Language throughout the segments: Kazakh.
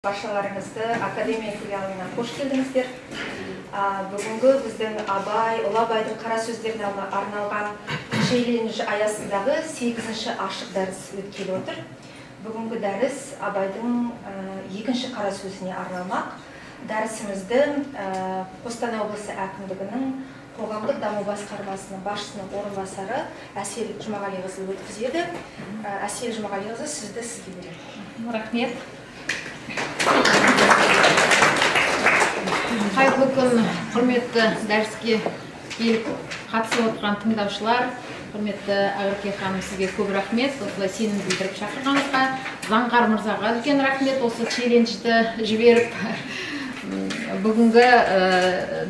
Баршаларыңызды академия филиалына қош келдіңіздер. Бүгінгі біздің Абай, Ұлы Абайдың қара сөздеріне арналған челлендж аясындағы 8-ші ашық дәріс өткелі отыр. Бүгінгі дәріс Абайдың 2-ші қара сөзіне арналмақ. Дәрісімізді Қостанай облысы әкімдігінің қоғамдық даму басқармасының басшысының орынбасары Әсел Жұмағалиқызы өткізеді. Әсел Жұмағалиқызы, сізге беремін. Рахмет. Қайырлы күн, құрметті дәріске келіп қатысып отырған тыңдаушылар, құрметті Ағырке ханым, сізге көп рахмет. Осылай сенім білдіріп шақырғаныңызға, Заңғар мырзаға үлкен рахмет. Осы челленджді жіберіп бүгінгі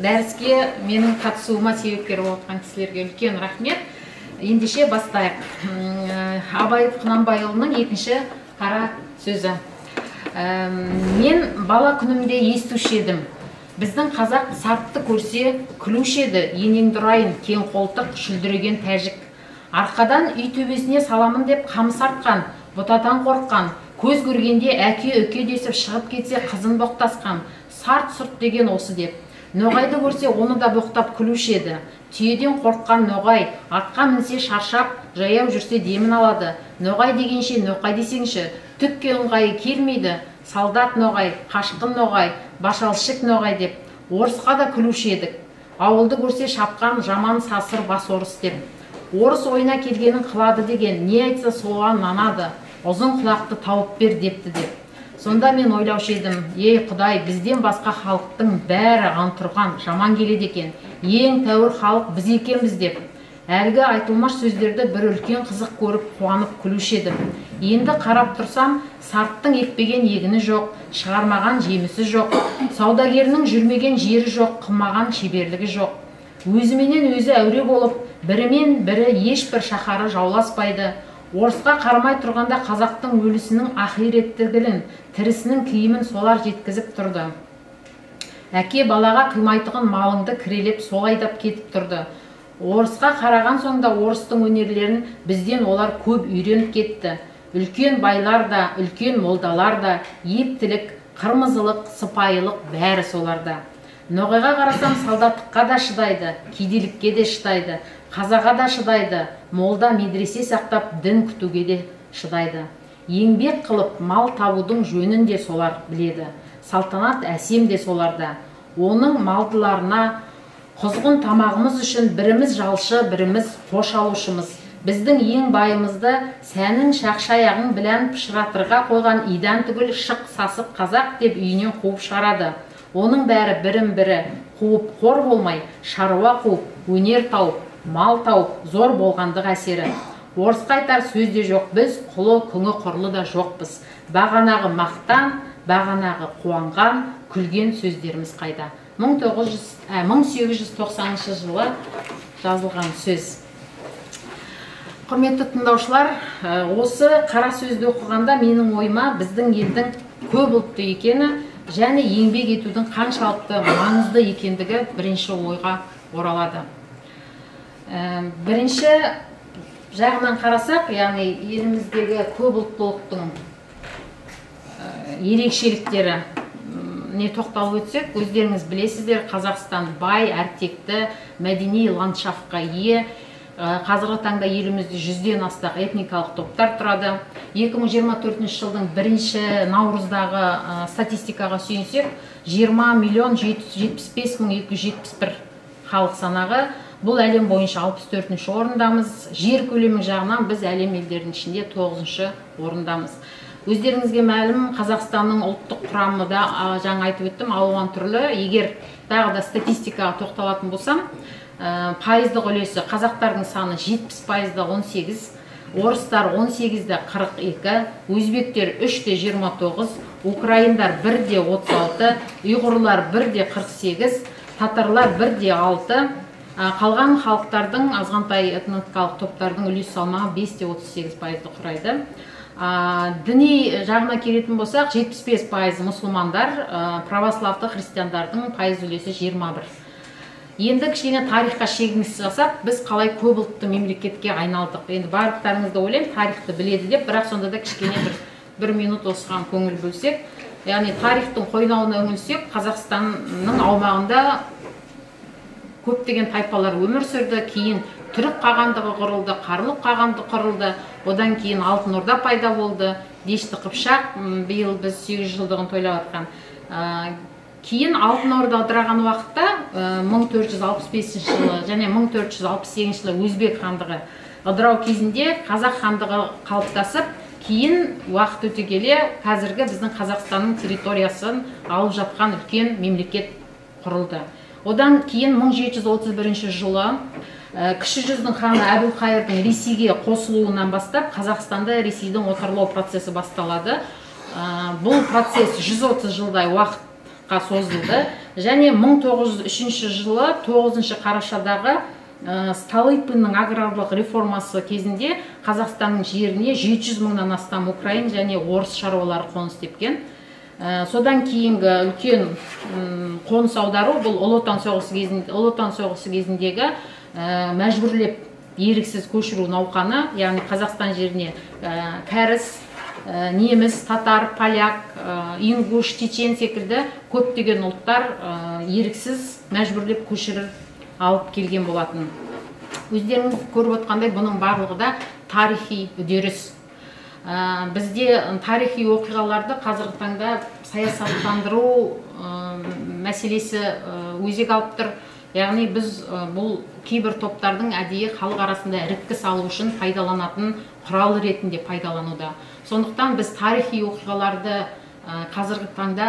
дәріске менің қатысуыма себепкер болған кісілерге үлкен рахмет. Ендеше бастайық. Абай Құнанбайұлының 2-ші қара сөзі. Мен бала күнімде естуші едім. Біздің қазақ сартты көрсе күлуші еді, енеңді ұрайын, кең қолтық, шүлдіреген тәжік. Арқадан үй төбесіне саламын деп қамыс артқан, бұтадан қорыққан, көз көргенде әке-өке десіп шығып кетсе қызын боқтасқан, сарт-сұрт деген осы деп. Ноғайды көрсе оны да боқтап күлуші еді. Түйеден қорыққан ноғай, атқа мінсе шаршап, жаяу жүрсе демін алады. Ноғай дегенше ноқай десеңші, түкке ыңғайы келмейді. Солдат ноғай, қашқын ноғай, башалшық ноғай деп. Орысқа да күлуші едік. Ауылды көрсе шапқан жаман сасыр бас орыс деп. Орыс ойына келгенін қылады деген, не айтса соған нанады. Ұзын құлақты тауып бер депті деп. Сонда мен ойлаушы едім, ей Құдай, бізден басқа халықтың бәрі антұрған, жаман келеді екен. Ең тәуір халық біз екенбіз деп. Әлгі айтылмаш сөздерді бір үлкен қызық көріп, қуанып күлуші едім. Енді қарап тұрсам, сарттың екпеген егіні жоқ, шығармаған жемісі жоқ, саудагерінің жүрмеген жері жоқ, қылмаған шеберлігі жоқ. Өзіменен өзі әуре болып, бірімен бірі ешбір шаһары жауласпайды. Орысқа қарамай тұрғанда қазақтың өлісінің ақиреттігілін, тірісінің киімін солар жеткізіп тұрды. Әке балаға қимайтығын малыңды кірелеп сол айдап кетіп тұрды. Орысқа қараған соңда орыстың өнерлерін бізден олар көп үйреніп кетті. Үлкен байлар да, үлкен молдалар да, ептілік, қырмызылық, сыпайылық бәрі соларда. Ноғайға қарасам, солдаттыққа да шыдайды, кедейлікке де шыдайды, қазаға да шыдайды, молда медресе сақтап дін күтуге де шыдайды. Еңбек қылып мал табудың жөнін де солар біледі. Салтанат әсем де соларда. Оның малдыларына құзғын тамағымыз үшін біріміз жалшы, біріміз қош алушымыз. Біздің ең байымызды сәнін шақшаяғын білән пішіратырға қойған идан түгіл шық сасық қазақ деп үйінен қуып шығарады. Оның бәрі бірін-бірі қуып қор болмай, шаруа қуып, өнер тауып, мал тауып, зор болғандық әсері. Орысқа айтар сөз де жоқ, біз құлы күңі құрлы да жоқпыз. Бағанағы мақтан, бағанағы қуанған, күлген сөздеріміз қайда. 1890 жылы жазылған сөз. Құрметті тыңдаушылар, осы қара сөзді оқығанда менің ойыма біздің елдің көп ұлтты екені және еңбек етудің қаншалықты маңызды екендігі бірінші ойға оралады. Бірінші жағынан қарасақ, яғни еліміздегі көп ұлттылықтың ерекшеліктері не тоқталып өтсек, өздеріңіз білесіздер, Қазақстан бай, әртекті, мәдени ландшафтқа ие. Қазіргі таңда елімізде 100-ден астам этникалық топтар тұрады. 2024 жылдың 1-ші наурыздағы статистикаға сүйенсек, 20.775.271 халық санағы. Бұл әлем бойынша 64-ші орындамыз. Жер көлемі жағынан біз әлем елдерінің ішінде 9-ші орындамыз. Өздеріңізге мәлім, Қазақстанның ұлттық құрамы да жаңа айтып өттім, алуан түрлі. Егер тағы да статистикаға тоқталатын болсам, пайыздық үлесі қазақтардың саны 70%-да 18, орыстар 18-да 42, өзбектер 3-де 29, украиндар 1-де 36, ұйғырлар 1-де 48, татарлар 1-де 6, қалған халықтардың азғантай этникалық топтардың үлес салмағы 5-де 38% құрайды. Діни жағына келетін болсақ, 75% мұсылмандар, православты христиандардың пайыз үлесі 21. Енді кішкене тарихқа шегініс жасап, біз қалай көп ұлтты мемлекетке айналдық. Енді барлықтарыңызды ойлаймын, тарихты біледі деп, бірақ сонда да кішкене бір минут осыған көңіл бөлсек. яғни тарихтың қойнауына үңілсек, Қазақстанның аумағында көптеген тайпалар өмір сүрді. Кейін түрік қағандығы құрылды, қарлық қағандығы құрылды. Одан кейін Алтын Орда пайда болды. Дешті Қыпшақ, биыл біз 800 жылдығын тойлап жатқан. Кейін Алтын Орда ыдыраған уақытта 1465 жылы және 1468 жылы Өзбек хандығы ыдырау кезінде Қазақ хандығы қалыптасып, кейін уақыт өте келе қазіргі біздің Қазақстанның территориясын алып жатқан үлкен мемлекет құрылды. Одан кейін 1731 жылы кіші жүздің ханы Әбілқайырдың Ресейге қосылуынан бастап Қазақстанда Ресейдің отарлау процесі басталады. Бұл процесс 130 жылдай уақытқа созылды және 1903 жылы 9 қарашадағы Столыпиннің аграрлық реформасы кезінде Қазақстанның жеріне 700 мыңнан астам украин және орыс шаруалары қоныс тепкен. Содан кейінгі үлкен қоныс аудару бұл Ұлы Отан соғысы кезіндегі мәжбүрлеп еріксіз көшіру науқаны, яғни Қазақстан жеріне кәріс, неміс, татар, поляк, ингуш, чечен секілді көптеген ұлттар еріксіз мәжбүрлеп көшіріп алып келген болатын. Өздеріңіз көріп отқандай, бұның барлығы да тарихи үдеріс. Бізде тарихи оқиғаларды қазіргі таңда саясаттандыру мәселесі өзек алып тұр. Яғни біз бұл кейбір топтардың әдейі халық арасында іріткі салу үшін пайдаланатын құралы ретінде пайдалануда. Сондықтан біз тарихи оқиғаларды қазіргі таңда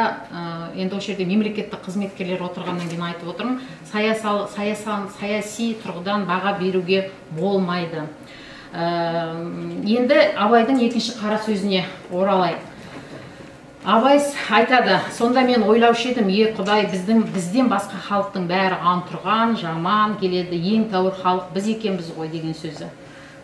енді осы жерде мемлекеттік қызметкерлер отырғаннан кейін айтып отырмын, саяси тұрғыдан баға беруге болмайды. Енді Абайдың екінші қара сөзіне оралайық. Абай айтады: сонда мен ойлаушы едім, Құдай, бізден басқа халықтың бәрі антұрған, жаман келеді, ең тәуір халық біз екенбіз ғой деген сөзі.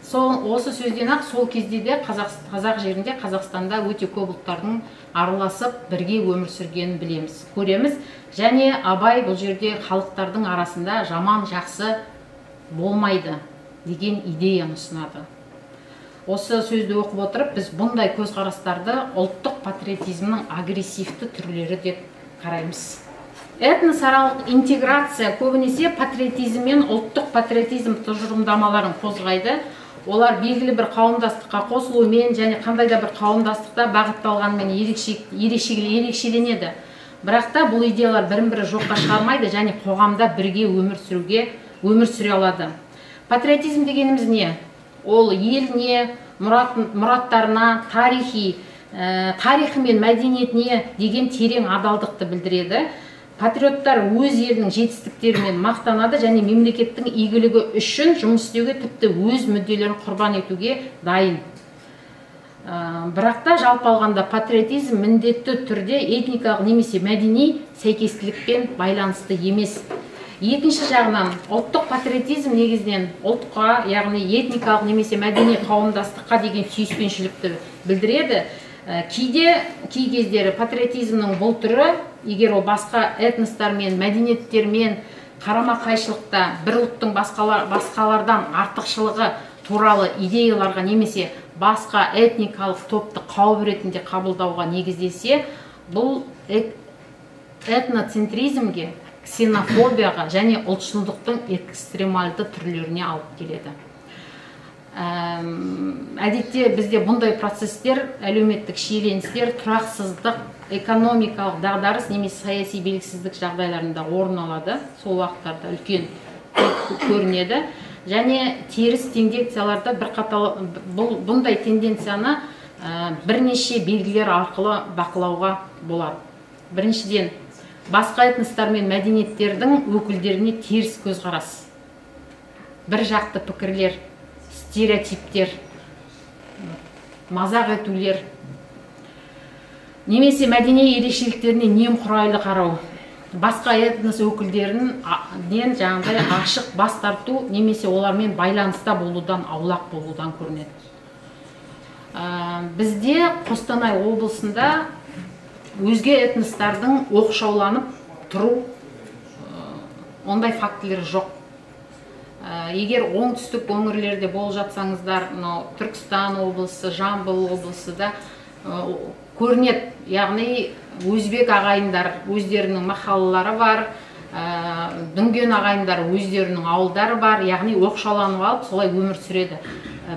Осы сөзден ақ сол кезде де қазақ жерінде, Қазақстанда өте көп ұлттардың араласып бірге өмір сүргенін білеміз, көреміз. Және Абай бұл жерде халықтардың арасында жаман жақсы болмайды деген идеяны ұсынады. Осы сөзді оқып отырып, біз бұндай көзқарастарды ұлттық патриотизмнің агрессивті түрлері деп қараймыз. Этносаралық интеграция көбінесе патриотизм мен ұлттық патриотизм тұжырымдамаларын қозғайды. Олар белгілі бір қауымдастыққа қосылуымен және қандай да бір қауымдастықта бағытталғанымен ерекшеленеді. Бірақ та бұл идеялар бірін-бірі жоққа шығармайды және қоғамда бірге өмір сүре алады. Патриотизм дегеніміз не? Ол еліне, мұраттарына, тарихы мен мәдениетіне деген терең адалдықты білдіреді. Патриоттар өз елінің жетістіктерімен мақтанады және мемлекеттің игілігі үшін жұмыс істеуге, тіпті өз мүдделерін құрбан етуге дайын. Бірақ та жалпы алғанда патриотизм міндетті түрде этникалық немесе мәдени сәйкестілікпен байланысты емес. Екінші жағынан, ұлттық патриотизм негізінен ұлтқа, яғни этникалық немесе мәдени қауымдастыққа деген сүйіспеншілікті білдіреді. Кей кездері патриотизмнің бұл түрі, егер ол басқа этностармен, мәдениеттермен қарама-қайшылықта бір ұлттың басқалардан артықшылығы туралы идеяларға немесе басқа этникалық топты қауіп ретінде қабылдауға негізделсе, бұл этноцентризмге, ксенофобияға және ұлтшылдықтың экстремальды түрлеріне алып келеді. Әдетте бізде бұндай процесстер, әлеуметтік шиеленістер, тұрақсыздық, экономикалық дағдарыс немесе саяси белгісіздік жағдайларында орын алады. Сол уақыттарда үлкен көрінеді. Және теріс тенденцияларда бұндай тенденцияны бірнеше белгілер арқылы бақылауға болады. Біріншіден, басқа этностар мен мәдениеттердің өкілдеріне теріс көзқарас, бір жақты пікірлер, стереотиптер, мазақ етулер, немесе мәдени ерекшеліктеріне немқұрайлы қарау, басқа этнос өкілдерінен жаңағыдай ашық бас тарту немесе олармен байланыста болудан, аулақ болудан көрінеді. Бізде Қостанай облысында өзге этностардың оқшауланып тұру ондай фактілер жоқ. Егер оңтүстік өңірлерде болып жатсаңыздар, Түркістан облысы, Жамбыл облысы да көрінеді. Яғни өзбек ағайындар өздерінің махаллалары бар, дүнген ағайындар өздерінің ауылдары бар, яғни оқшауланып алып солай өмір сүреді.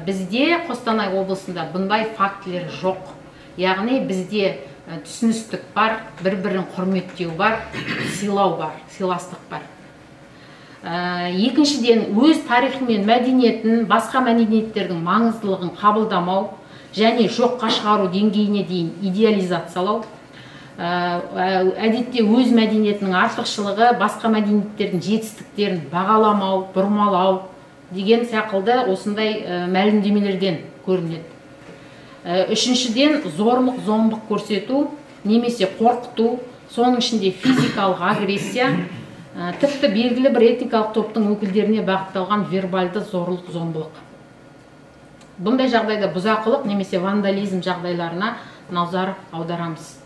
Бізде Қостанай облысында бұндай фактілер жоқ. Яғни бізде түсіністік бар, бір-бірін құрметтеу бар, сыйлау бар, сыйластық бар. Екіншіден, өз тарихы мен мәдениетін, басқа мәдениеттердің маңыздылығын қабылдамау және жоққа шығару деңгейіне дейін идеализациялау. Әдетте өз мәдениетінің артықшылығы басқа мәдениеттердің жетістіктерін бағаламау, бұрмалау деген сақылды осындай мәлімдемелерден көрінеді. Үшіншіден, зорлық, зомбық көрсету немесе қорқыту, соның ішінде физикалық агрессия, тіпті белгілі бір этникалық топтың өкілдеріне бағытталған вербальды зорлық, зомбылық. Бұндай жағдайда бұзақылық немесе вандализм жағдайларына назар аударамыз.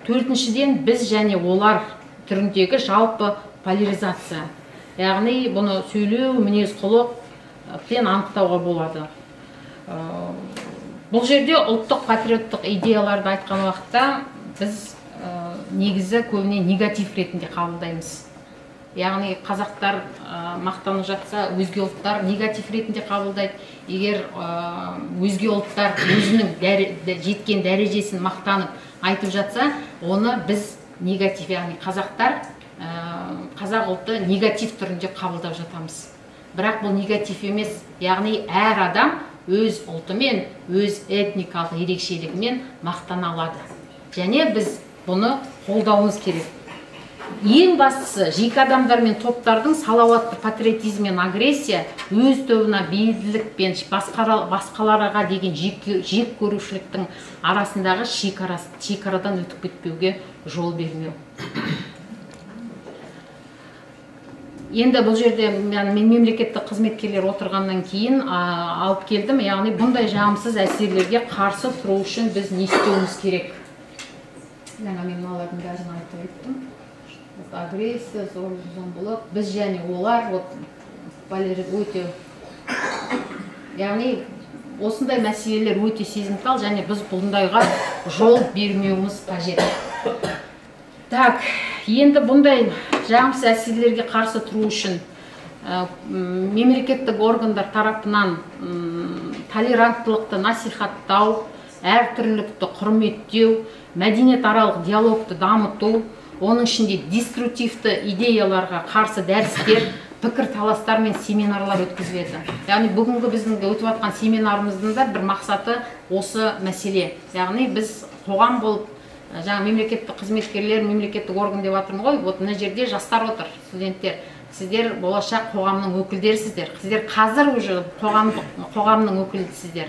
Төртіншіден, біз және олар түріндегі жалпы поляризация. Яғни бұны сөйлеу, мінез құлықпен анықтауға болады. Бұл жерде ұлттық патриоттық идеяларды айтқан уақытта біз негізі көбіне негатив ретінде қабылдаймыз. Яғни қазақтар мақтанып жатса, өзге ұлттар негатив ретінде қабылдайды. Егер өзге ұлттар өзінің жеткен дәрежесін мақтанып айтып жатса, оны біз негатив, яғни қазақтар қазақ ұлты негатив түрінде қабылдап жатамыз. Бірақ бұл негатив емес, яғни әр адам өз ұлтымен, өз этникалық ерекшелігімен мақтана алады. Және біз бұны қолдауымыз керек. Ең бастысы, жеке адамдар мен топтардың салауатты патриотизм мен агрессия өз тобына бейілділік пен басқаларға деген жек көрушіліктің арасындағы шекарадан өтіп кетпеуге жол бермеу. Енді бұл жерде мен мемлекеттік қызметкерлер отырғаннан кейін алып келдім, яғни бұндай жағымсыз әсерлерге қарсы тұру үшін біз не істеуіміз керек? Жаңа мен мыналардың бәрін айтып өттім. Агрессия, зорлық, зомбылық, біз және олар өте, яғни осындай мәселелер өте сезімтал, және біз бұндайға жол бермеуіміз қажет. Так, енді бұндай жағымсыз әсерлерге қарсы тұру үшін мемлекеттік органдар тарапынан толеранттылықты насихаттау, әртүрлілікті құрметтеу, мәдениетаралық диалогты дамыту, оның ішінде деструктивті идеяларға қарсы дәрістер, пікір таластар мен семинарлар өткізіледі. Яғни бүгінгі біздің өтіп жатқан семинарымыздың да бір мақсаты осы мәселе. Яғни біз қоғам болып, жаңа мемлекеттік қызметкерлер, мемлекеттік орган деп жатырмын ғой, вот мына жерде жастар отыр, студенттер. Сіздер болашақ қоғамның өкілдерісіздер. Сіздер қазір уже қоғамның өкілдісіздер.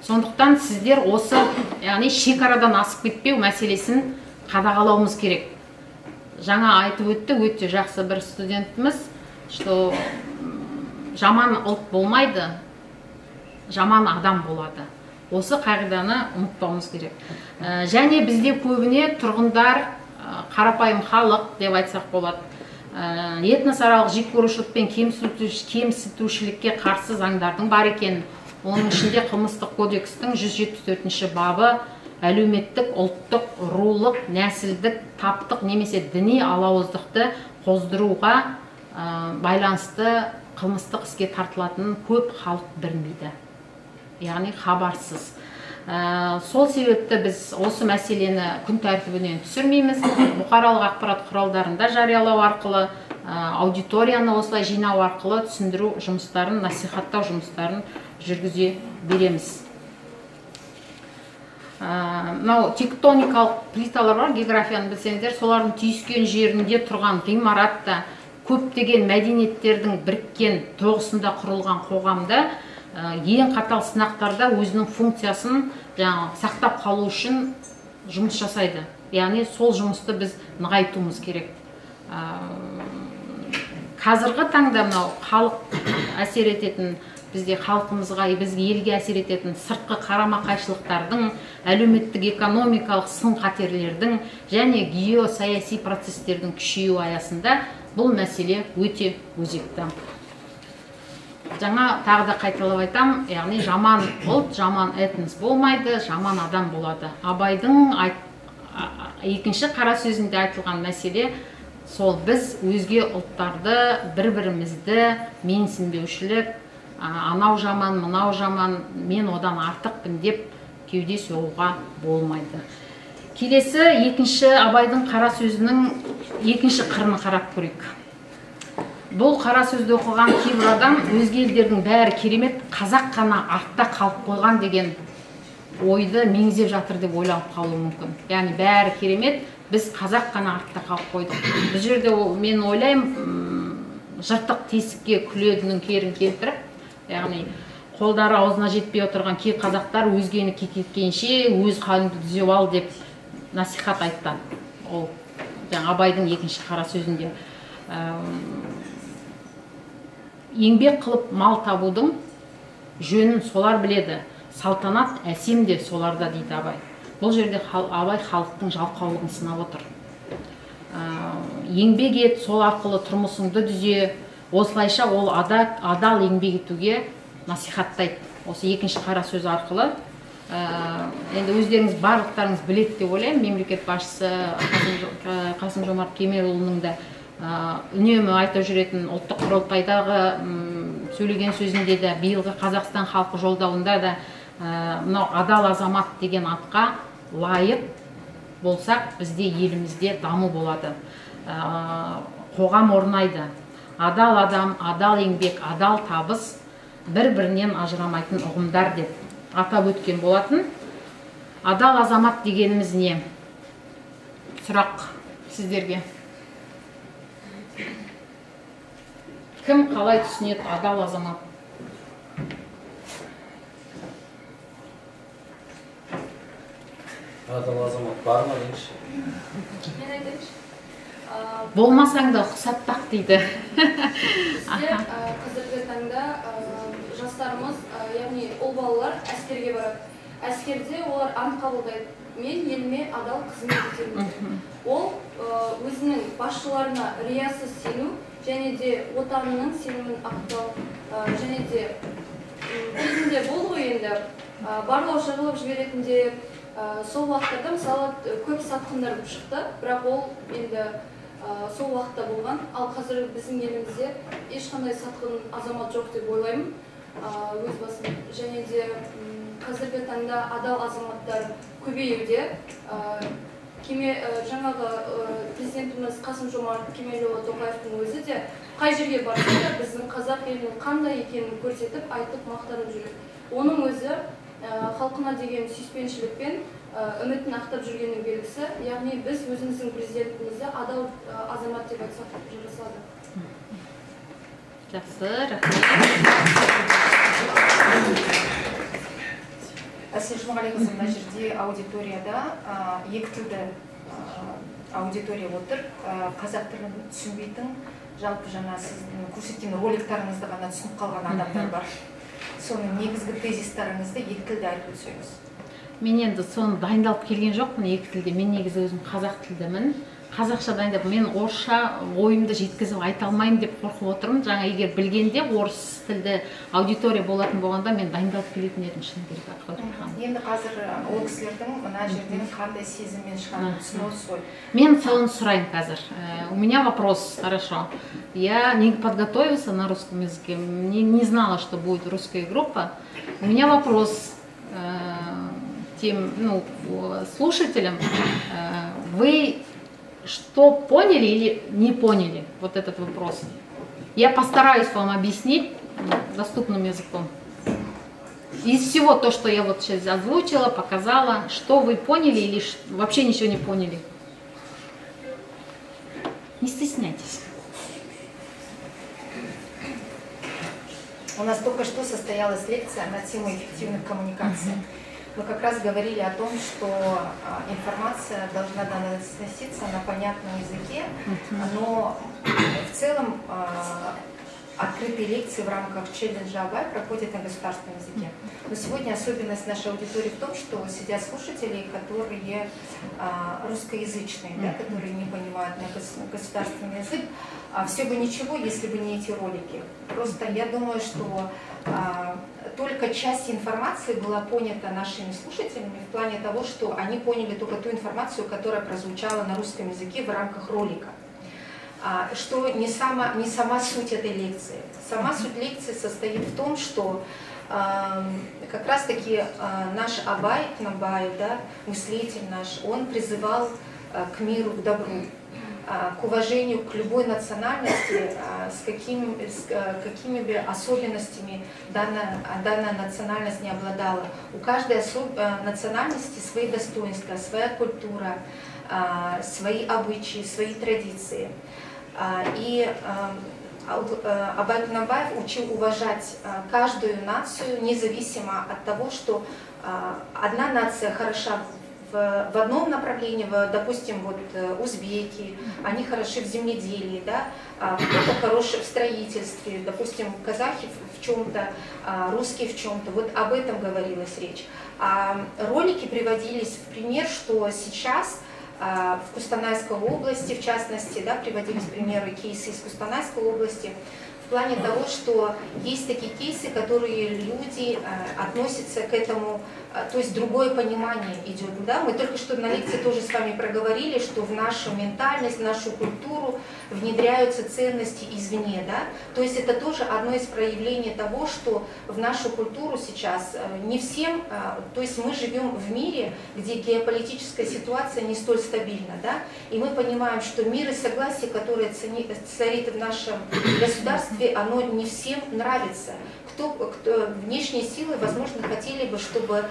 Сондықтан сіздер осы, яғни шекарадан асып кетпеу мәселесін қадағалауымыз керек. Жаңа айтып өтті, өте жақсы бір студентіміз, что жаман ұлт болмайды, жаман адам болады. Осы қағиданы ұмытпауымыз керек. Және бізде көбіне тұрғындар, қарапайым халық деп айтсақ болады, этносаралық жеккөрушілік пен кемсітушілікке қарсы заңдардың бар екенін, оның ішінде қылмыстық кодекстің 174-ші бабы әлеуметтік, ұлттық, рулық, нәсілдік, таптық немесе діни алауыздықты қоздыруға байланысты қылмыстық іске тартылатынын көп халық білмейді. Яғни хабарсыз. Сол себепті біз осы мәселені күн тәртібінен түсірмейміз. Бұқаралық ақпарат құралдарында жариялау арқылы, аудиторияны осылай жинау арқылы түсіндіру жұмыстарын, насихаттау жұмыстарын жүргізе береміз. Мынау тектоникалық плиталар бар, географияны білсеңдер, солардың түйіскен жерінде тұрған ғимаратта көптеген мәдениеттердің біріккен тоғысында құрылған қоғамда ең қатал сынақтарда өзінің функциясын сақтап қалу үшін жұмыс жасайды. Яғни сол жұмысты біз нығайтуымыз керек. Қазіргі таңда мынау халық әсер ететін, бізде халқымызға, бізге елге әсер ететін сыртқы қарама-қайшылықтардың, әлеуметтік экономикалық сын қатерлердің және геосаяси процестердің күшеюі аясында бұл мәселе өте өзекті. жаңа тағы да қайталап айтам, яғни жаман ұлт, жаман этнос болмайды, жаман адам болады. Абайдың екінші қара сөзінде айтылған мәселе сол, біз өзге ұлттарды, бір-бірімізді менсінбеушілік, анау жаман, мынау жаман, мен одан артықпын деп кеуде соғуға болмайды. Келесі екінші Абайдың қара сөзінің екінші қырын қарап көрейік. Бұл қара сөзді оқыған кейбір адам өзге елдердің бәрі керемет, қазақ қана артта қалып қойған деген ойды меңзеп жатыр деп ойланып қалуы мүмкін. Яғни бәрі керемет, біз қазақ қана артта қалып қойдық. Бұл жерде мен ойлаймын, жыртық тесікке күледінің керін келтіріп, яғни қолдары аузына жетпей отырған кей қазақтар өзгені кекеткенше өз халіңді түзеп ал деп насихат айтты. Ол Абайдың екінші қара сөзінде. Еңбек қылып мал табудың жөнін солар біледі, салтанат әсем де соларда дейді Абай. Бұл жерде Абай халықтың жалқаулығын сынап отыр. Еңбек ет, сол арқылы тұрмысыңды дүзе, осылайша ол адал еңбек етуге насихаттайды. Осы екінші қара сөз арқылы. Енді өздеріңіз барлықтарыңыз біледі деп ойлаймын, мемлекет басшысы Қасым-Жомарт Кемелұлының да үнемі айтып жүретін ұлттық құрылтайдағы сөйлеген сөзінде де, биылғы Қазақстан халқы жолдауында да мынау адал азамат деген атқа лайық болсақ, бізде елімізде даму болады, қоғам орнайды. Адал адам, адал еңбек, адал табыс бір-бірінен ажырамайтын ұғымдар деп атап өткен болатын. Адал азамат дегеніміз не? Сұрақ сіздерге. Кім қалай түсінеді адал азамат? Адал азамат бар ма дейінші? Мен айтайыншы. Болмасаң да ұқсаттақ дейді. Қазіргі таңда жастарымыз, яғни ол балалар әскерге барады. Әскерде олар ант қабылдайды. Мен еліме адал қызмет етемін. Ол өзінің басшыларына риясыз сену, және де отанының сенімін ақтау, және де кезінде болды ғой енді барлаушы қылып жіберетінде, сол уақыттарда мысалы көп сатқындар шықты, бірақ ол енді сол уақытта болған. Ал қазір біздің елімізде ешқандай сатқын азамат жоқ деп ойлаймын өз басым. Және де қазіргі таңда адал азаматтар көбеюде. Жаңағы президентіміз Қасым-Жомарт Кемелұлы Тоқаевтың өзі де қай жерге барса да біздің қазақ елінің қандай екенін көрсетіп, айтып мақтанып жүреді. Оның өзі халқына деген сүйіспеншілікпен үмітін ақтап жүргеннің белгісі. Яғни біз өзіміздің президентімізді адал азамат деп айтсақ жарасады. Жақсы, рахмет. Әсел Жұмағалиқызы, мына жерде аудиторияда екі тілді аудитория отыр. Қазақ тілін түсінбейтін, жалпы жаңа сіздің көрсеткен роликтарыңызды ғана түсініп қалған адамдар бар. Соның негізгі тезистарыңызды екі тілде айтып өтсеңіз. Мен енді соны дайындалып келген жоқпын екі тілде. Мен негізі өзім қазақ тілдімін. Қазақша дайындап, мен орысша ойымды жеткізіп айта алмаймын деп қорқып отырмын. Жаңа егер білгенде орыс тілді аудитория болатын болғанда мен дайындалып келетін едім шын керек. Енді қазір ол кісілердің мына жерден қандай сезіммен шығатынын түсінесіз ғой. Мен соны сұрайын қазір. У меня вопрос, хорошо. Я не подготовился на русском языке, не знала, что будет русская группа. У меня вопрос тем слушателям. Вы что поняли или не поняли вот этот вопрос? Я постараюсь вам объяснить доступным языком. Из всего то, что я вот сейчас озвучила, показала, что вы поняли или вообще ничего не поняли. Не стесняйтесь. У нас только что состоялась лекция на тему эффективных коммуникаций. Мы как раз говорили о том, что информация должна доноситься на понятном языке, но в целом открытые лекции в рамках челленджа Абай проходят на государственном языке. Но сегодня особенность нашей аудитории в том, что сидят слушатели, которые русскоязычные, да, которые не понимают на государственный язык. все бы ничего, если бы не эти ролики. Просто я думаю, что только часть информации была понята нашими слушателями в плане того, что они поняли только ту информацию, которая прозвучала на русском языке в рамках ролика. Что не сама суть этой лекции. Сама суть лекции состоит в том, что как раз таки наш Абай Кунанбаев, да, мыслитель наш, он призывал к миру, к добру, к уважению к любой национальности, с какими бы особенностями данная национальность не обладала. У каждой национальности свои достоинства, своя культура, свои обычаи, свои традиции. И Абай Кунанбаев учил уважать каждую нацию, независимо от того, что одна нация хороша в одном направлении, допустим, вот узбеки, они хороши в земледелии, да, кто-то хороший в строительстве, допустим, казахи в чем-то, русские в чем-то. Вот об этом говорилась речь. Ролики приводились в пример, что сейчас в Кустанайской области, в частности, да, приводились примеры, кейсы из Кустанайской области, в плане того, что есть такие кейсы, которые люди относятся к этому, то есть другое понимание идет. Да? Мы только что на лекции тоже с вами проговорили, что в нашу ментальность, в нашу культуру внедряются ценности извне. Да? То есть это тоже одно из проявлений того, что в нашу культуру сейчас не всем, то есть мы живем в мире, где геополитическая ситуация не столь стабильна. Да? И мы понимаем, что мир и согласие, которое царит в нашем государстве, оно не всем нравится. Кто внешние силы, возможно, хотели бы, чтобы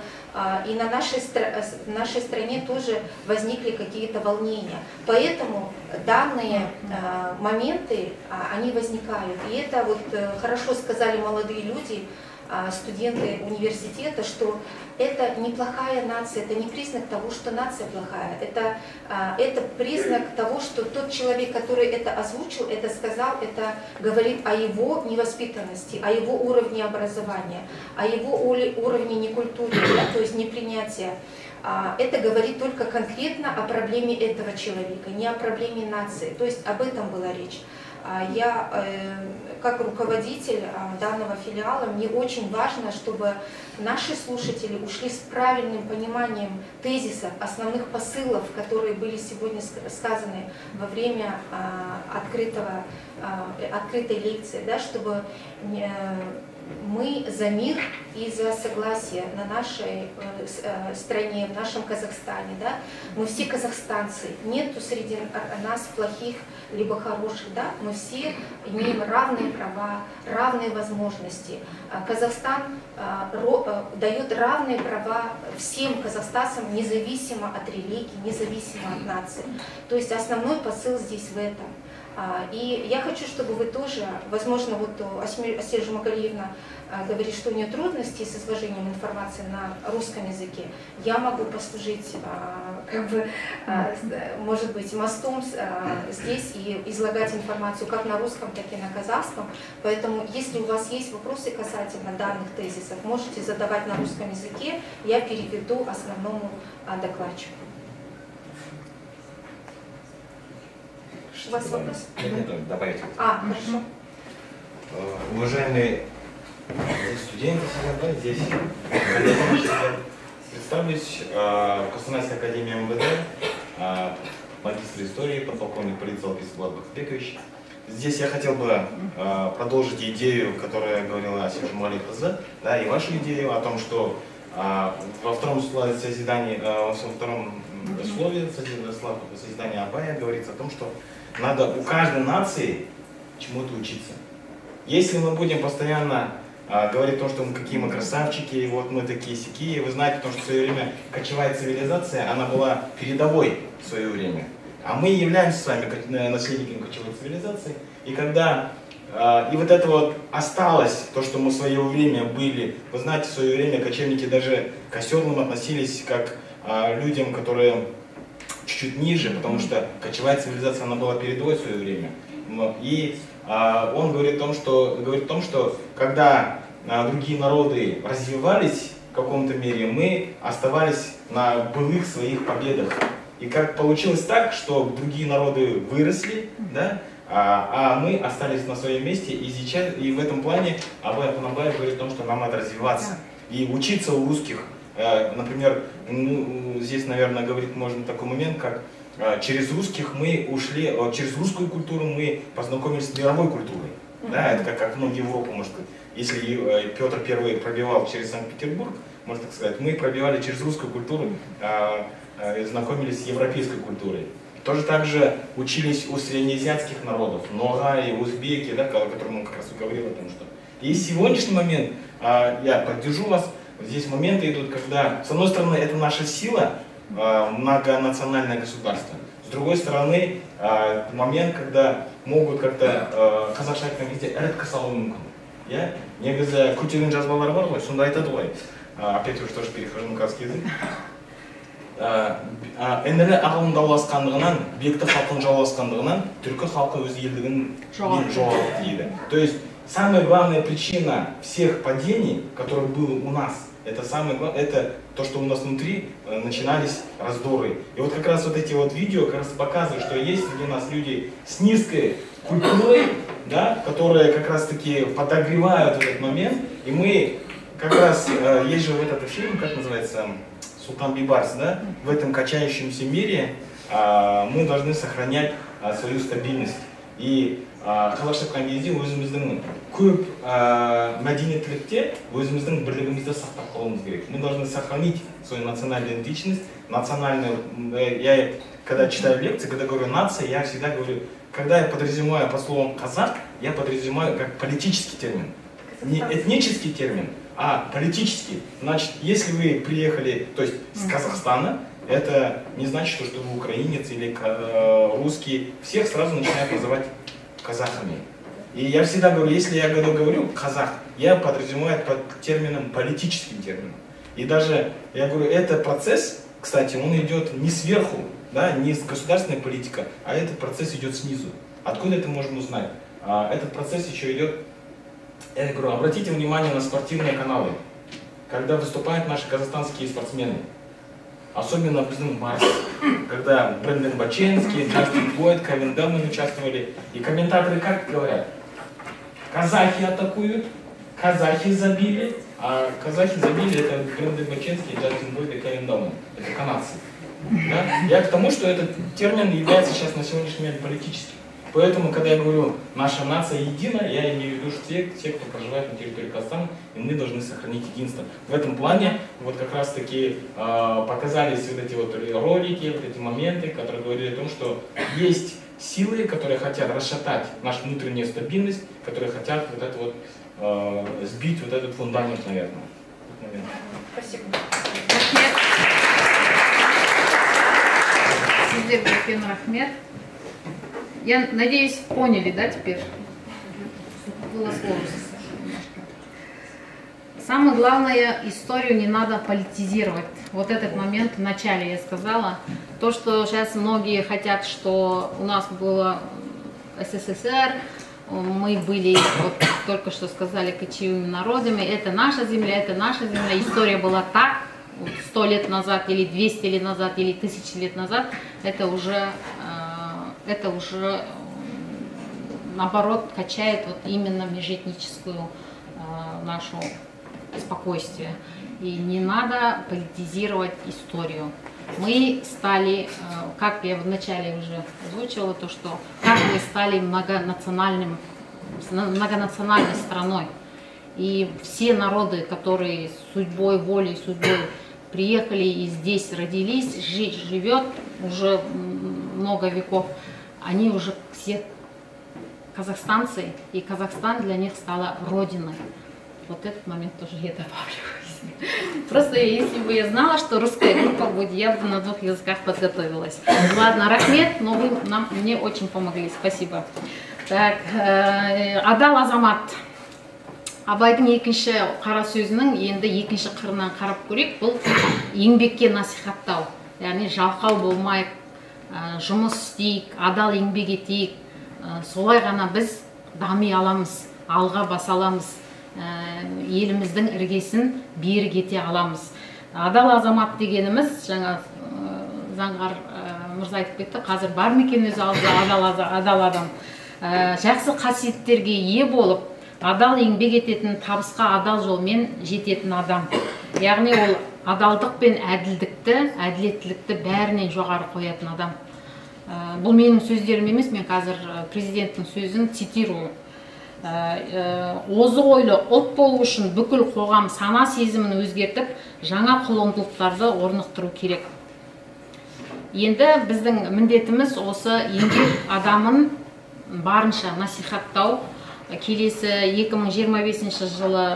и на нашей стране тоже возникли какие-то волнения. Поэтому данные моменты, они возникают. И это вот хорошо сказали молодые люди, студенты университета, что это неплохая нация, это не признак того, что нация плохая, это признак того, что тот человек, который это озвучил, это сказал, это говорит о его невоспитанности, о его уровне образования, о его уровне некультуры, да, то есть непринятия. Это говорит только конкретно о проблеме этого человека, не о проблеме нации, то есть об этом была речь. Я, как руководитель данного филиала, мне очень важно, чтобы наши слушатели ушли с правильным пониманием тезисов, основных посылов, которые были сегодня сказаны во время открытой лекции, да, чтобы мы за мир и за согласие на нашей стране, в нашем Казахстане. Да? Мы все казахстанцы, нету среди нас плохих либо хороших. Да? Мы все имеем равные права, равные возможности. Казахстан дает равные права всем казахстанцам, независимо от религии, независимо от нации. То есть основной посыл здесь в этом. И я хочу, чтобы вы тоже, возможно, вот Асель Жумагалиевна говорит, что у нее трудности с изложением информации на русском языке. Я могу послужить, как бы, может быть, мостом здесь и излагать информацию как на русском, так и на казахском. Поэтому, если у вас есть вопросы касательно данных тезисов, можете задавать на русском языке, я переведу основному докладчику. У вас вопрос? Нет, добавить. Хорошо. Уважаемые студенты, да, здесь представлюсь, Кустанайская академия МВД, магистр истории, подполковник полиции Алпис Влад Баксбекович. Здесь я хотел бы продолжить идею, которую говорила Асель Жумагалиевна, да, и вашу идею о том, что во втором слове созидания Абая говорится о том, что надо у каждой нации чему-то учиться. Если мы будем постоянно говорить о том, что мы какие мы красавчики, и вот мы такие-сякие, вы знаете, потому что в свое время кочевая цивилизация, она была передовой в свое время. А мы являемся с вами наследниками кочевой цивилизации. И когда и вот это вот осталось, то, что мы в свое время были, вы знаете, в свое время кочевники даже к оседлым относились как людям, которые чуть-чуть ниже, потому что кочевая цивилизация, она была передовой в свое время. И он говорит о том, что когда другие народы развивались в каком-то мере, мы оставались на былых своих победах. И как получилось так, что другие народы выросли, да, а мы остались на своем месте, и сейчас, и в этом плане Абай Кунанбаев говорит о том, что нам надо развиваться и учиться у русских. Например, ну, здесь, наверное, говорить можно такой момент, как через русских мы ушли, через русскую культуру мы познакомились с мировой культурой. Да, это как окно в Европу, может быть. Если Петр I пробивал через Санкт-Петербург, можно так сказать, мы пробивали через русскую культуру, знакомились с европейской культурой. Тоже так же учились у среднеазиатских народов, ногаи, узбеки, да, о котором он как раз и говорил о том, что... И сегодняшний момент, я поддержу вас, здесь моменты идут, когда, с одной стороны, это наша сила, многонациональное государство, с другой стороны, момент, когда могут как-то қазақша айтқан кезде іріткі салуы мүмкін. Негізі көтерген жазбалар бар ғой, сонда айтады ғой, опять уже тоже перехожу на казахский язык. Інірі ағылым дауласқандығынан, бекті халқын жауласқандығынан, түркі халқы өз елдігін жоғалтты дейді. То есть, самая главная причина всех падений, которые были у нас, это самое главное, это то, что у нас внутри начинались раздоры. И вот как раз вот эти вот видео как раз показывают, что есть среди нас люди с низкой культурой, да, которые как раз таки подогревают этот момент. И мы как раз, есть же вот этот фильм, как называется, Султан Бейбарс, да, в этом качающемся мире мы должны сохранять свою стабильность. И қазақша айтқан кезде өзіміздің көп мәдениеттілікте өзіміздің бірлігімізді сақтап қалуымыз керек. Мы должны сохранить свою национальную идентичность, национальную. Я когда читаю лекции, когда говорю нация, я всегда говорю, когда я подразумеваю по словам казах, я подразумеваю как политический термин, не этнический термин, а политический. Значит, если вы приехали, то есть с Казахстана, это не значит, что вы украинец или русский. Всех сразу начинают называть казахами. И я всегда говорю, если я говорю казах, я подразумеваю под термином политическим термином. И даже, я говорю, это процесс, кстати, он идет не сверху, да, не государственная политика, а этот процесс идет снизу. Откуда это можем узнать? Этот процесс еще идет, я говорю, обратите внимание на спортивные каналы, когда выступают наши казахстанские спортсмены. Особенно в Марсе, когда Брэндон Баченский, Джастин Бойд, Кевин Делман участвовали. И комментаторы как говорят? Казахи атакуют, казахи забили, а казахи забили это Брэндон Баченский, Джастин Бойд и Кевин Делман. Это канадцы. Да? Я к тому, что этот термин является сейчас на сегодняшний момент политическим. Поэтому, когда я говорю, наша нация едина, я имею в виду, что те, кто проживает на территории Казахстана, и мы должны сохранить единство. В этом плане вот как раз таки показались вот эти вот ролики, вот эти моменты, которые говорили о том, что есть силы, которые хотят расшатать нашу внутреннюю стабильность, которые хотят вот это вот сбить вот этот фундамент, наверное. Спасибо. Рахмет. Я надеюсь, поняли, да, теперь? Было сложно. Самое главное, историю не надо политизировать. Вот этот момент в начале я сказала. То, что сейчас многие хотят, что у нас было СССР, мы были, вот только что сказали, кочевыми народами, это наша земля, история была так, 100 лет назад, или 200 лет назад, или 1000 лет назад, это уже наоборот качает вот именно межэтническую нашу спокойствие. И не надо политизировать историю. Мы стали, как я вначале уже озвучивала, то что как мы стали многонациональной страной. И все народы, которые судьбой, волей, судьбой приехали и здесь родились, живет уже много веков, они уже все казахстанцы, и Казахстан для них стала родиной. Вот этот момент тоже я добавлю. Просто если бы я знала, что русская группа будет, я бы на 2 языках подготовилась. Ладно, рахмет, но вы мне очень помогли, спасибо. Так, Адал Азамат. Абайдың екінші қара сөзінің енді екінші қырынан қарап көрейік, бұл еңбекке насихаттау. Яғни жалқау болмайық, жұмыс істейік, адал еңбек етейік. Солай ғана біз дами аламыз, алға баса аламыз, еліміздің іргесін берік ете аламыз. Адал азамат дегеніміз, жаңа Заңғар мырза айтып кетті, қазір бар ма екен өзі адал адам. жақсы қасиеттерге ие болып, адал еңбек ететін, табысқа адал жолмен жететін адам. Яғни ол адалдық пен әділеттілікті бәрінен жоғары қоятын адам. Бұл менің сөздерім емес, мен қазір президенттің сөзін цитирую. Озық ойлы ұлт болу үшін бүкіл қоғам сана сезімін өзгертіп, жаңа құндылықтарды орнықтыру керек. Енді біздің міндетіміз осы еңбек адамын барынша насихаттау. Келесі 2025 жылы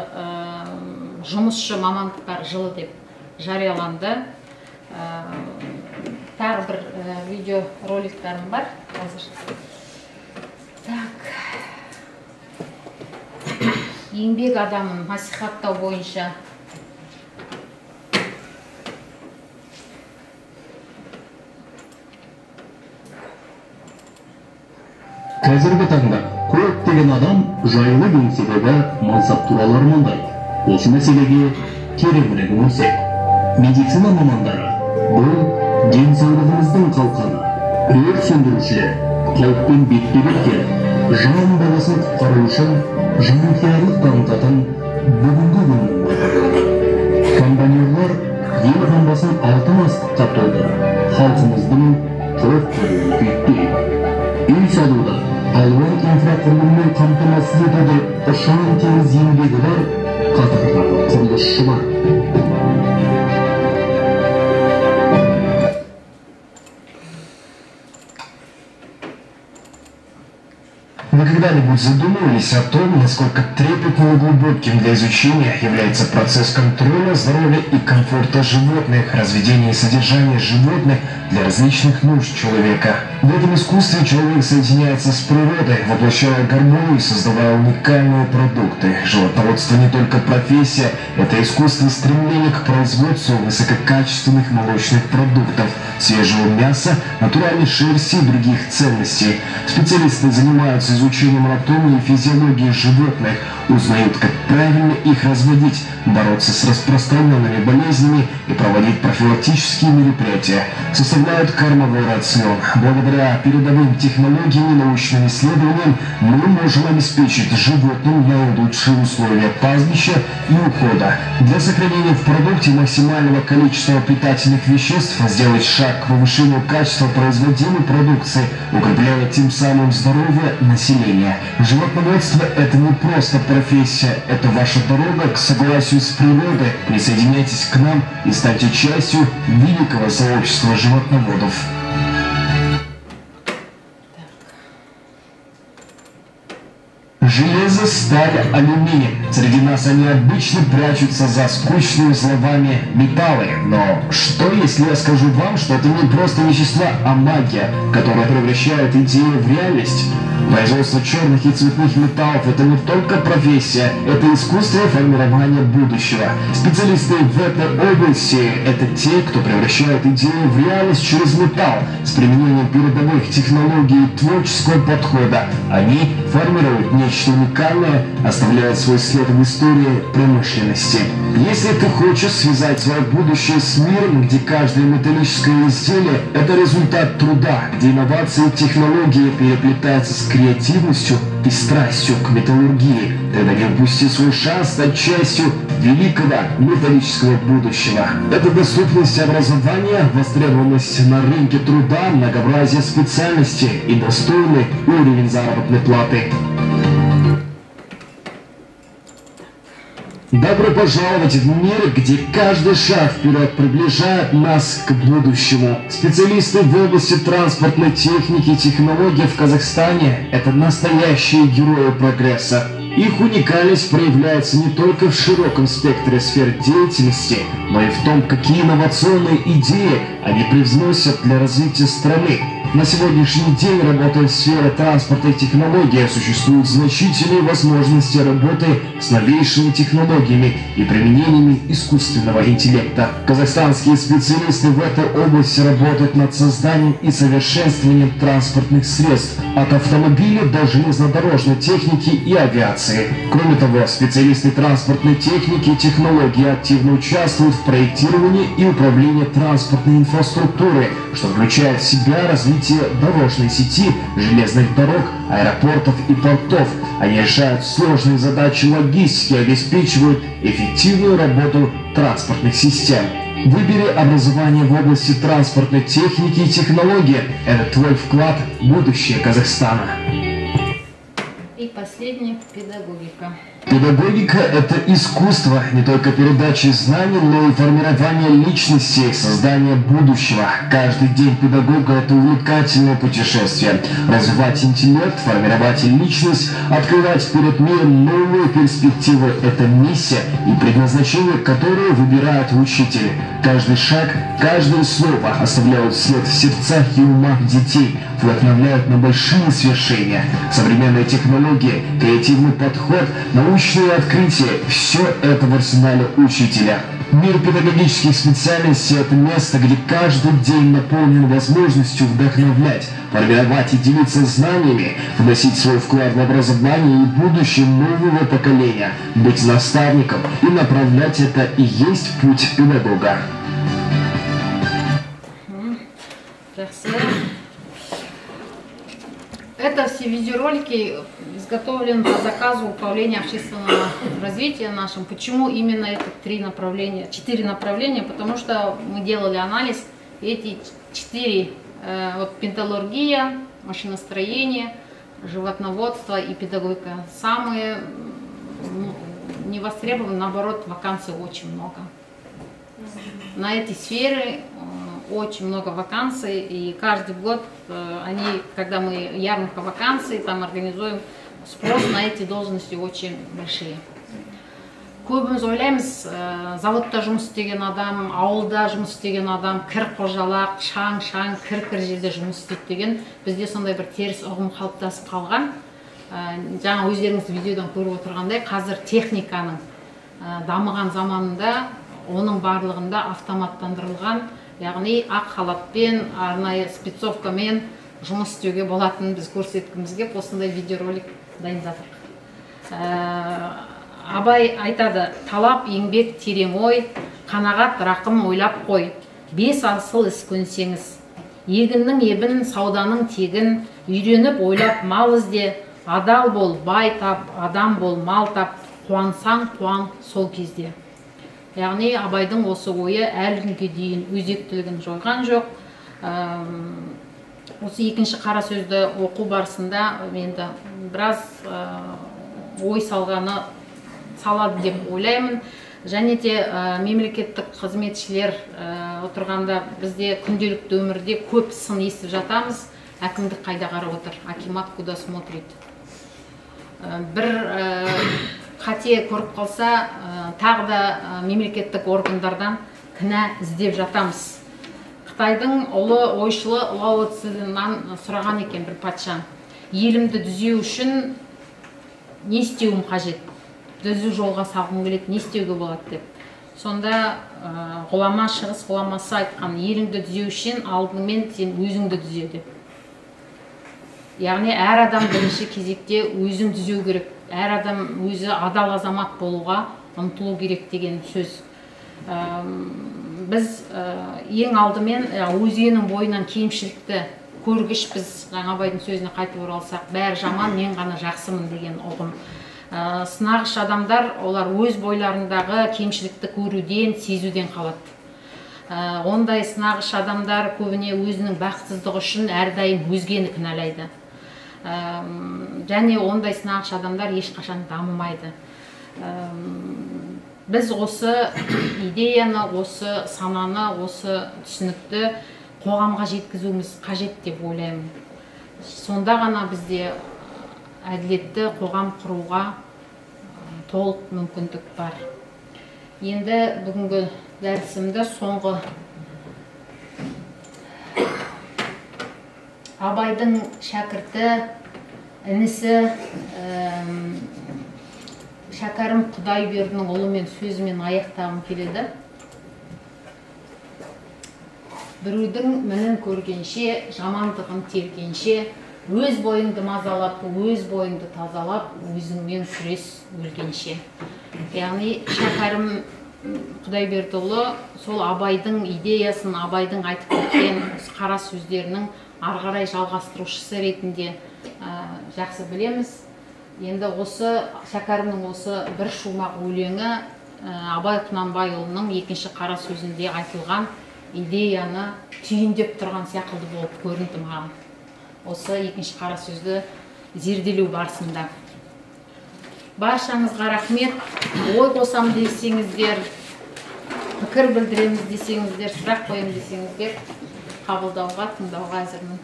жұмысшы мамандықтар жылы деп жарияланды. Тағы бір видео роликтарым бар қазір. Так. Еңбек адамын насихаттау бойынша. Қазіргі таңда көптеген адам жайлы кеңседегі мансап туралы армандайды. Осы мәселеге тереңірек үңілсек, медицина мамандары бұл денсаулығымыздың қалқаны. Өрт сөндірушілер қауіппен бетпе-бет келіп, жан баласын құтқару үшін жанқиярлық танытатын бүгінгі күннің өкілі. Компаньерлар ел қамбасын алтын астыққа толтырып, халқымыздың тоқ көруін күйттейді. Үй салуда алуан инфрақұрылыммен қамтамасыз етуде ұшан теңіз еңбегі бар қатардағы құрылысшы бар. Вы когда-нибудь задумывались о том, насколько трепетным и глубоким для изучения является процесс контроля здоровья и комфорта животных, разведения и содержания животных для различных нужд человека? В этом искусстве человек соединяется с природой, воплощая гармонию и создавая уникальные продукты. Животноводство не только профессия, это искусство стремления к производству высококачественных молочных продуктов, свежего мяса, натуральной шерсти и других ценностей. Специалисты занимаются изучением анатомии и физиологии животных, узнают, как правильно их разводить, бороться с распространенными болезнями и проводить профилактические мероприятия, составляют кормовой рацион. Благодаря передовым технологиям и научным исследованиям мы можем обеспечить животным наилучшие условия пастбища и ухода. Для сохранения в продукте максимального количества питательных веществ сделать шаг к повышению качества производимой продукции, укрепляя тем самым здоровье населения. Животноводство – это не просто профессия, это ваша дорога к согласию с природой. Присоединяйтесь к нам и станьте частью великого сообщества животноводов. Железо, сталь, алюминий. Среди нас они обычно прячутся за скучными словами металлы. Но что, если я скажу вам, что это не просто вещества, а магия, которая превращает идею в реальность? Производство черных и цветных металлов – это не только профессия, это искусство формирования будущего. Специалисты в этой области – это те, кто превращает идею в реальность через металл с применением передовых технологий и творческого подхода. Они формируют нечто уникальное, оставляют свой след в истории промышленности. Если ты хочешь связать свое будущее с миром, где каждое металлическое изделие – это результат труда, где инновации и технологии переплетаются с креативностью и страстью к металлургии, тогда не упусти свой шанс стать частью великого металлического будущего. Это доступность образования, востребованность на рынке труда, многообразие специальностей и достойный уровень заработной платы. Добро пожаловать в мир, где каждый шаг вперед приближает нас к будущему. Специалисты в области транспортной техники и технологий в Казахстане – это настоящие герои прогресса. Их уникальность проявляется не только в широком спектре сфер деятельности, но и в том, какие инновационные идеи они привносят для развития страны. На сегодняшний день, работая в сфере транспорта и технологий, существуют значительные возможности работы с новейшими технологиями и применениями искусственного интеллекта. Казахстанские специалисты в этой области работают над созданием и совершенствованием транспортных средств от автомобиля до железнодорожной техники и авиации. Кроме того, специалисты транспортной техники и технологий активно участвуют в проектировании и управлении транспортной инфраструктурой, что включает в себя различные развития дорожной сети, железных дорог, аэропортов и портов. Они решают сложные задачи логистики и обеспечивают эффективную работу транспортных систем. Выбери образование в области транспортной техники и технологии. Это твой вклад в будущее Казахстана. И последний – педагогика. Педагогика – это искусство не только передачи знаний, но и формирования личности, создания будущего. Каждый день педагога – это увлекательное путешествие. Развивать интеллект, формировать личность, открывать перед миром новые перспективы – это миссия и предназначение, которое выбирает учитель. Каждый шаг, каждое слово оставляют след в сердцах и умах детей, вдохновляют на большие свершения. Современные технологии, креативный подход, научные открытия – все это в арсенале учителя. Мир педагогических специальностей – это место, где каждый день наполнен возможностью вдохновлять, формировать и делиться знаниями, вносить свой вклад в образование и будущее нового поколения, быть наставником и направлять это и есть путь педагога. Это все видеоролики изготовлены по заказу Управления общественного развития нашим. Почему именно это 4 направления? Потому что мы делали анализ, эти 4, вот металлургия, машиностроение, животноводство и педагогика, самые невостребованные, наоборот, вакансий очень много. На эти сферы очень много вакансий, и каждый год они, когда мы ярмарка вакансий, там организуем, спрос на эти должности очень большие. Көбіміз ойлаймыз, заводта жұмыс істеген адам, ауылда жұмыс істеген адам, кір қожалақ, шаң, кір жерде жұмыс істейді деген, бізде сондай бір теріс ұғым қалыптасып қалған. Жаңа өздеріңіз видеодан көріп отырғандай, қазір техниканың дамыған заманында, оның барлығында автоматтандырылған, яғни ақ халатпен, арнайы спецовкамен жұмыс істеуге болатынын біз көрсеткімізге осындай видеоролик дайындадық. Абай айтады: талап, еңбек, терең ой, қанағат, рақым ойлап қой. 5 асыл іс көнсеңіз, егіннің ебін, сауданың тегін, үйреніп ойлап мал ізде, адал бол, бай тап, адам бол, мал тап, қуансаң қуан сол кезде. Яғни Абайдың осы ойы әлі күнге дейін өзектілігін жойған жоқ. Осы екінші қара сөзді оқу барысында енді біраз ой салғаны салады деп ойлаймын. Және де мемлекеттік қызметшілер отырғанда бізде күнделікті өмірде көп сын естіп жатамыз. Әкімдік қайда қарап отыр? Акимат куда смотрит? Бір қате көріп қалса, тағы да мемлекеттік органдардан кінә іздеп жатамыз. Қытайдың ұлы ойшылы Лао Цзынан сұраған екен бір патша: елімді түзеу үшін не істеуім қажет? Түзу жолға салғым келеді, не істеуге болады деп. Сонда ғұлама, шығыс ғұламасы айтқан: еліңді түзеу үшін алдымен сен өзіңді түзе деп. Яғни әр адам бірінші кезекте өзін түзеу керек. Әр адам өзі адал азамат болуға ұмтылу керек деген сөз. Біз ең алдымен өзгенің бойынан кемшілікті көргіш, біз Абайдың сөзіне қайтып оралсақ, бәрі жаман, мен ғана жақсымын деген ұғым. Сынағыш адамдар, олар өз бойларындағы кемшілікті көруден, сезуден қалады. Ондай сынағыш адамдар көбіне өзінің бақытсыздығы үшін әрдайым өзгені кінәлайды. Және ондай сынағыш адамдар ешқашан дамымайды. Біз осы идеяны, осы сананы, осы түсінікті қоғамға жеткізуіміз қажет деп ойлаймын. Сонда ғана бізде әділетті қоғам құруға толық мүмкіндік бар. Енді бүгінгі дәрісімді соңғы Абайдың шәкірті, інісі Шәкәрім Құдайбердінің ұлымен сөзімен аяқтағым келеді. Біреудің мінін көргенше, жамандығын тергенше, өз бойыңды мазалап, өз бойыңды тазалап, өзіңмен күрес өлгенше. Яғни Шәкәрім Құдайбердіұлы сол Абайдың идеясын, Абайдың айтып кеткен қара сөздерінің ары қарай жалғастырушысы ретінде жақсы білеміз. Енді осы Шәкәрімнің осы бір шумақ өлеңі Абай Құнанбайұлының екінші қара сөзінде айтылған идеяны түйіндеп тұрған сияқты болып көрінді маған. Осы екінші қара сөзді зерделеу барысында. Баршаңызға рахмет. Ой қосам десеңіздер, пікір білдіреміз десеңіздер, сұрақ қоям десеңіздер, қабылдауға, тыңдауға әзірмін.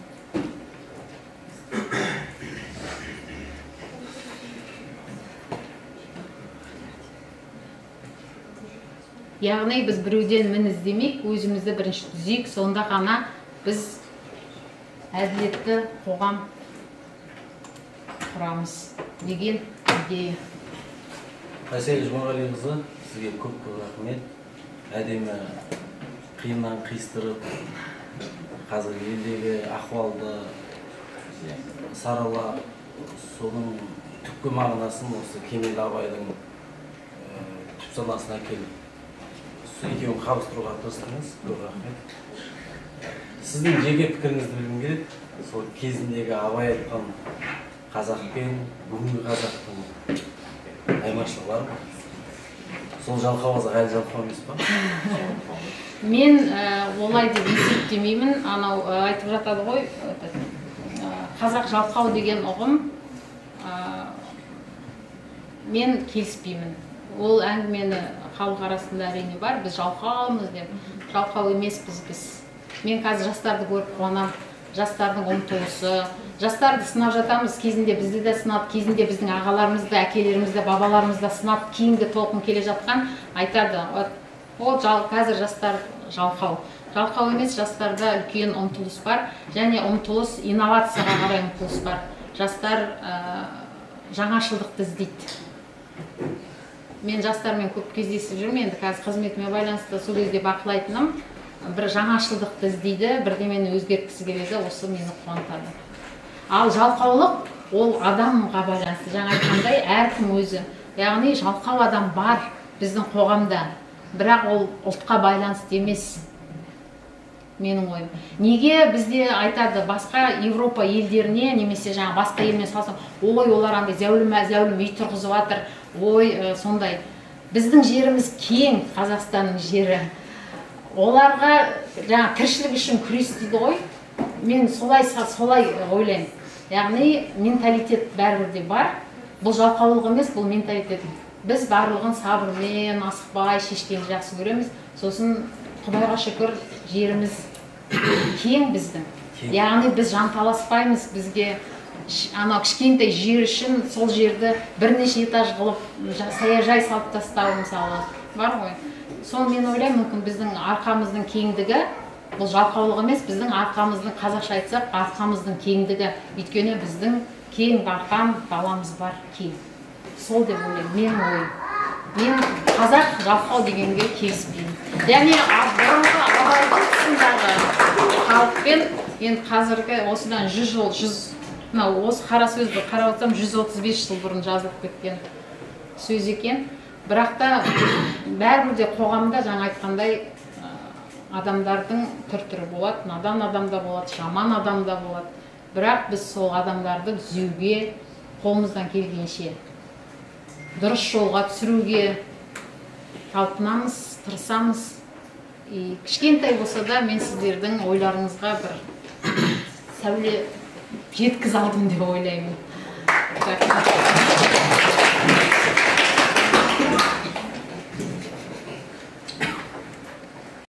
Яғни біз біреуден мін іздемейік, өзімізді бірінші түзейік, сонда ғана біз әділетті қоғам құрамыз деген идея. Әсел Жұмағалиқызы, сізге көп рахмет. Әдемі қиыннан қиыстырып, қазіргі елдегі ахуалды саралап, соның түпкі мағынасын осы Кемел Абайдың түп санасына келіп, екеуін қабыстыруға тырыстыңыз. Көп рахмет. Сіздің жеке пікіріңізді білгім келеді. Сол кезіндегі Абай айтқан қазақ пен бүгінгі қазақтың айырмашылығы бар ма? Сол жалқау қазақ әлі жалқау емес па? Мен олай деп есептемеймін. Анау айтып жатады ғой, қазақ жалқау деген ұғым, мен келіспеймін. Ол әңгімені халық арасында әрине бар, біз жалқаумыз деп. Жалқау емеспіз біз. Мен қазір жастарды көріп қуанам. Жастардың ұмтылысы, жастарды сынап жатамыз, кезінде бізді де сынап, кезінде біздің ағаларымызды, әкелерімізді, бабаларымызды сынап, кейінгі толқын келе жатқан айтады. Ол қазір жастар жалқау. Жалқау емес, жастарда үлкен ұмтылыс бар, және ұмтылыс инновацияға қарай ұмтылыс бар. Жастар жаңашылдықты іздейді. Мен жастармен көп кездесіп жүрмін, енді қазір қызметіме байланысты сол кезде бақылайтыным, бір жаңашылдықты іздейді, бірдемені өзгерткісі келеді, осы мені қуантады. Ал жалқаулық ол адамға байланысты, жаңа айтқандай әркім өзі. Яғни жалқау адам бар біздің қоғамда, бірақ ол ұлтқа байланысты емес. Менің ойым. Неге бізде айтады басқа Европа елдеріне, немесе жаңа басқа елмен салсам, ой, олар андай зәулім үй тұрғызып жатыр, ой, сондай. Біздің жеріміз кең, Қазақстанның жері. Оларға жаңа тіршілік үшін күрес дейді ғой. Мен солай ойлаймын. Яғни менталитет бәрібірде бар. Бұл жалқаулық емес, бұл менталитет. Біз барлығын сабырмен, асықпай шешкенді жақсы көреміз. Сосын Құдайға шүкір жеріміз кең біздің. Яғни біз жанталаспаймыз, бізге анау кішкентай жер үшін сол жерді бірнеше этаж қылып саяжай салып тастау мысалы бар ғой. Сол мен ойлаймын, мүмкін біздің арқамыздың кеңдігі, бұл жалқаулық емес, біздің арқамыздың, қазақша айтсақ, арқамыздың кеңдігі. Өйткені біздің кең барқан даламыз бар, кең. Сол деп ойлаймын, менің ойым. Мен қазақ жалқау дегенге келіспеймін. Яғни бұрынғы Абайдың тұсындағы халықпен енді қазіргі осыдан 100 жыл, осы қара сөзді қарап отырсам 135 жыл бұрын жазылып кеткен сөз екен. Бірақ та бәрібірде қоғамда жаңа айтқандай адамдардың түр-түрі болады, надан адам да болады, жаман адам да болады. Бірақ біз сол адамдарды түзеуге қолымыздан келгенше дұрыс жолға түсіруге талпынамыз, тырысамыз. Кішкентай болса да мен сіздердің ойларыңызға бір сәуле жеткізе алдым деп ойлаймын.